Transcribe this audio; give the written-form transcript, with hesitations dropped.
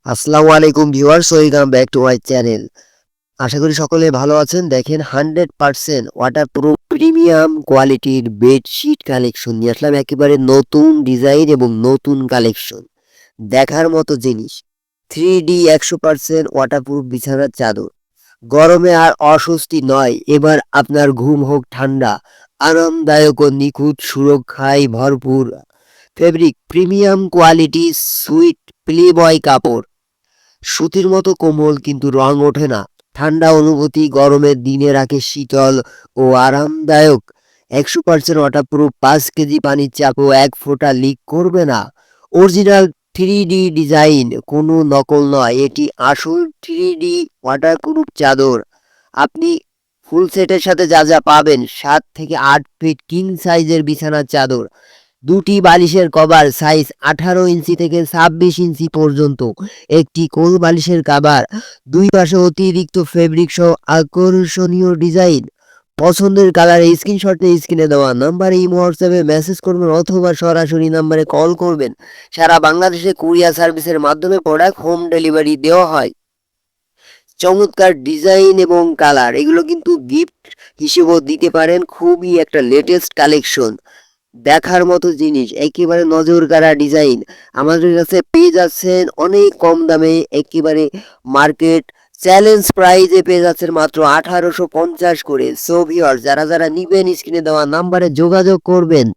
আসসালামু আলাইকুম viewers, welcome back to my channel. আশা করি সকলে ভালো আছেন। দেখেন 100% ওয়াটারপ্রুফ প্রিমিয়াম কোয়ালিটির বেডশিট কালেকশন নিয়ে আসলাম, একেবারে নতুন ডিজাইন এবং নতুন কালেকশন, দেখার মতো জিনিস। 3D 100% ওয়াটারপ্রুফ বিছানার চাদর, গরমে আর অস্বস্তি নয়, এবার আপনার ঘুম হোক ঠান্ডা, আরামদায়ক ও নিখুঁত সুরক্ষায় ভরপুর। Fabric premium quality, sweet playboy কাপড়, সুতির মতো কোমল কিন্তু রং ওঠে না, ঠান্ডা অনুভূতি, গরমের দিনে রাখে শীতল ও আরামদায়ক। 100% ওয়াটারপ্রুফ, 5 কেজি পানির চাপও 1 ফোঁটা লিক করবে না। অরিজিনাল 3D ডিজাইন, কোনো নকল নয়, এটি আসল 3D ওয়াটারপ্রুফ চাদর। আপনি ফুল সেটের সাথে যা যা পাবেন: 7 থেকে 8 ফিট কিং সাইজের বিছানার চাদর, 2টি বালিশের কভার সাইজ 18 ইঞ্চি থেকে 26 ইঞ্চি পর্যন্ত, একটি কোল বালিশের কভার, দুই পাশে অতিরিক্ত ফেব্রিক সহ আকর্ষণীয় ডিজাইন। পছন্দের কালারে স্ক্রিনশট নিয়ে স্ক্রিনে দেওয়া নাম্বারে ইমো হোয়াটসঅ্যাপে মেসেজ করবেন অথবা সরাসরি নাম্বারে কল করবেন। সারা বাংলাদেশে কুরিয়ার সার্ভিসের মাধ্যমে প্রোডাক্ট হোম ডেলিভারি দেওয়া হয়। চমৎকার ডিজাইন এবং কালার, এগুলো কিন্তু গিফট হিসেবেও দিতে পারেন। খুবই একটা লেটেস্ট কালেকশন, দেখার মতো জিনিস, একেবারে নজর কাড়া ডিজাইন। আমাদের কাছে পেয়ে যাচ্ছেন অনেক কম দামে, একেবারে মার্কেট চ্যালেঞ্জ প্রাইজে পেয়ে যাচ্ছেন মাত্র 1850 করে। সো ভিউয়ার্স, যারা যারা নিবেন স্ক্রিনে দেওয়া নাম্বারে যোগাযোগ করবেন।